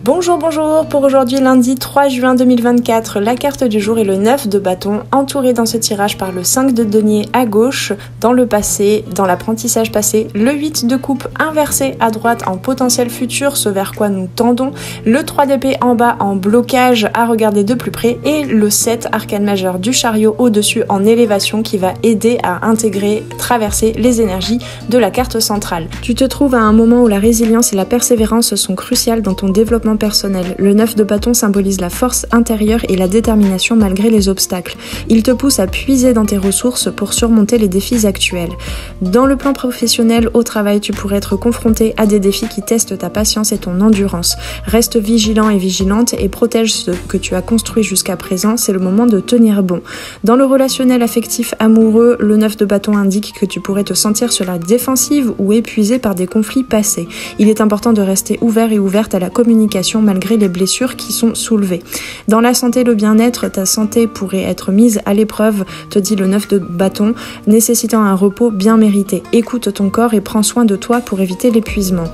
Bonjour, pour aujourd'hui lundi 3 juin 2024, la carte du jour est le 9 de bâton, entouré dans ce tirage par le 5 de denier à gauche, dans le passé, dans l'apprentissage passé, le 8 de coupe inversé à droite en potentiel futur, ce vers quoi nous tendons, le 3 d'épée en bas en blocage à regarder de plus près et le 7 arcane majeur du chariot au-dessus en élévation qui va aider à intégrer, traverser les énergies de la carte centrale. Tu te trouves à un moment où la résilience et la persévérance sont cruciales dans ton développement personnel. Le 9 de bâton symbolise la force intérieure et la détermination malgré les obstacles. Il te pousse à puiser dans tes ressources pour surmonter les défis actuels. Dans le plan professionnel, au travail, tu pourrais être confronté à des défis qui testent ta patience et ton endurance. Reste vigilant et vigilante et protège ce que tu as construit jusqu'à présent, c'est le moment de tenir bon. Dans le relationnel affectif amoureux, le 9 de bâton indique que tu pourrais te sentir sur la défensive ou épuisé par des conflits passés. Il est important de rester ouvert et ouverte à la communication malgré les blessures qui sont soulevées. Dans la santé, le bien-être, ta santé pourrait être mise à l'épreuve, te dit le 9 de bâton, nécessitant un repos bien mérité. Écoute ton corps et prends soin de toi pour éviter l'épuisement.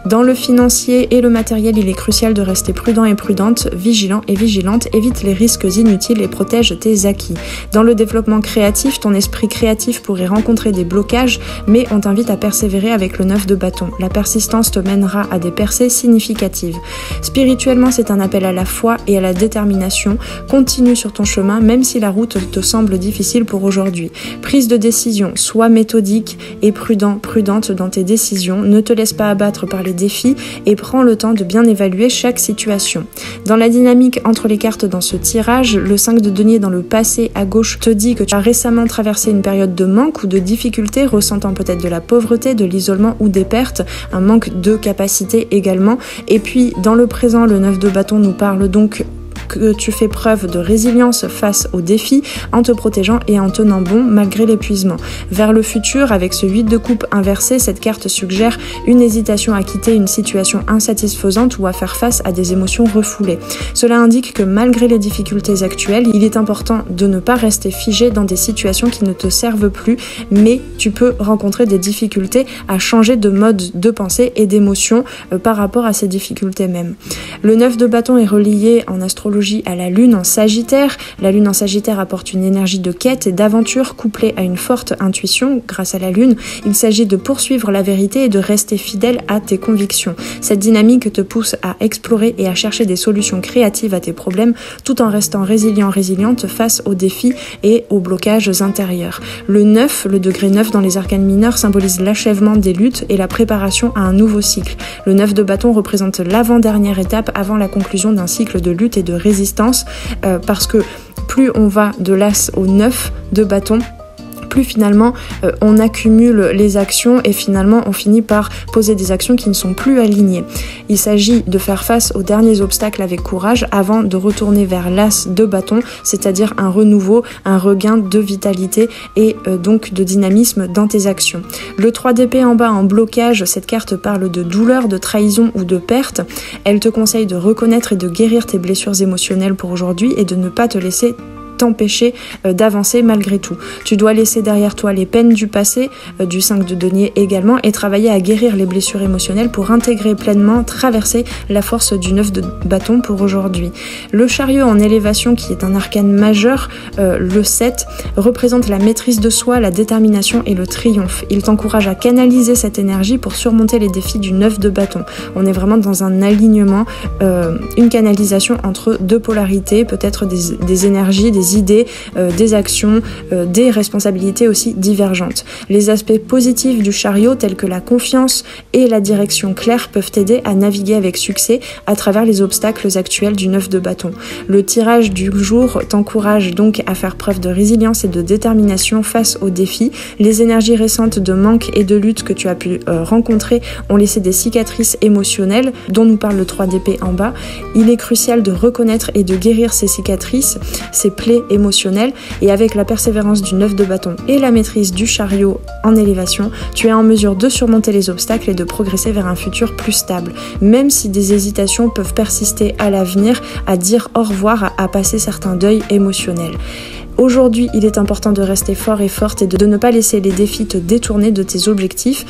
Dans le financier et le matériel, il est crucial de rester prudent et prudente, vigilant et vigilante, évite les risques inutiles et protège tes acquis. Dans le développement créatif, ton esprit créatif pourrait rencontrer des blocages, mais on t'invite à persévérer avec le 9 de bâton. La persistance te mènera à des percées significatives. Spirituellement, c'est un appel à la foi et à la détermination. Continue sur ton chemin, même si la route te semble difficile pour aujourd'hui. Prise de décision, sois méthodique et prudente dans tes décisions. Ne te laisse pas abattre par les défis et prends le temps de bien évaluer chaque situation. Dans la dynamique entre les cartes dans ce tirage, le 5 de denier dans le passé à gauche te dit que tu as récemment traversé une période de manque ou de difficulté, ressentant peut-être de la pauvreté, de l'isolement ou des pertes, un manque de capacité également. Et puis, dans le présent, le 9 de bâton nous parle donc que tu fais preuve de résilience face aux défis en te protégeant et en tenant bon malgré l'épuisement. Vers le futur, avec ce 8 de coupe inversé, cette carte suggère une hésitation à quitter une situation insatisfaisante ou à faire face à des émotions refoulées. Cela indique que malgré les difficultés actuelles, il est important de ne pas rester figé dans des situations qui ne te servent plus, mais tu peux rencontrer des difficultés à changer de mode de pensée et d'émotion par rapport à ces difficultés même. Le 9 de bâton est relié en astrologie à la lune en Sagittaire. La lune en Sagittaire apporte une énergie de quête et d'aventure couplée à une forte intuition grâce à la lune. Il s'agit de poursuivre la vérité et de rester fidèle à tes convictions. Cette dynamique te pousse à explorer et à chercher des solutions créatives à tes problèmes tout en restant résiliente face aux défis et aux blocages intérieurs. Le 9, le degré 9 dans les arcanes mineurs symbolise l'achèvement des luttes et la préparation à un nouveau cycle. Le 9 de bâton représente l'avant-dernière étape avant la conclusion d'un cycle de lutte et de résistance, parce que plus on va de l'as au 9 de bâton, plus finalement on accumule les actions et finalement on finit par poser des actions qui ne sont plus alignées. Il s'agit de faire face aux derniers obstacles avec courage avant de retourner vers l'as de bâton, c'est-à-dire un renouveau, un regain de vitalité et donc de dynamisme dans tes actions. Le 3 d'épée en bas en blocage, cette carte parle de douleur, de trahison ou de perte. Elle te conseille de reconnaître et de guérir tes blessures émotionnelles pour aujourd'hui et de ne pas te laisser t'empêcher d'avancer malgré tout. Tu dois laisser derrière toi les peines du passé, du 5 de denier également, et travailler à guérir les blessures émotionnelles pour intégrer pleinement, traverser la force du 9 de bâton pour aujourd'hui. Le chariot en élévation, qui est un arcane majeur, le 7, représente la maîtrise de soi, la détermination et le triomphe. Il t'encourage à canaliser cette énergie pour surmonter les défis du 9 de bâton. On est vraiment dans un alignement, une canalisation entre deux polarités, peut-être des énergies, des idées, des actions, des responsabilités aussi divergentes. Les aspects positifs du chariot, tels que la confiance et la direction claire, peuvent t'aider à naviguer avec succès à travers les obstacles actuels du 9 de bâton. Le tirage du jour t'encourage donc à faire preuve de résilience et de détermination face aux défis. Les énergies récentes de manque et de lutte que tu as pu rencontrer ont laissé des cicatrices émotionnelles, dont nous parle le 3 d'épée en bas. Il est crucial de reconnaître et de guérir ces cicatrices, ces plaies émotionnel, et avec la persévérance du 9 de bâton et la maîtrise du chariot en élévation, tu es en mesure de surmonter les obstacles et de progresser vers un futur plus stable, même si des hésitations peuvent persister à l'avenir, à dire au revoir, à passer certains deuils émotionnels. Aujourd'hui, il est important de rester fort et forte et de ne pas laisser les défis te détourner de tes objectifs.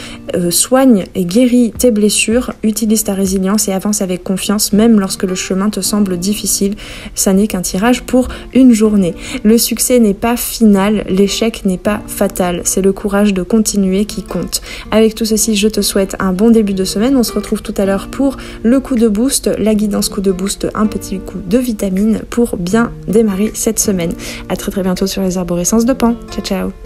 Soigne et guéris tes blessures, utilise ta résilience et avance avec confiance, même lorsque le chemin te semble difficile. Ça n'est qu'un tirage pour une journée. Le succès n'est pas final, l'échec n'est pas fatal. C'est le courage de continuer qui compte. Avec tout ceci, je te souhaite un bon début de semaine. On se retrouve tout à l'heure pour le coup de boost, la guidance coup de boost, un petit coup de vitamine pour bien démarrer cette semaine. À très bientôt sur les arborescences de Pan. Ciao ciao.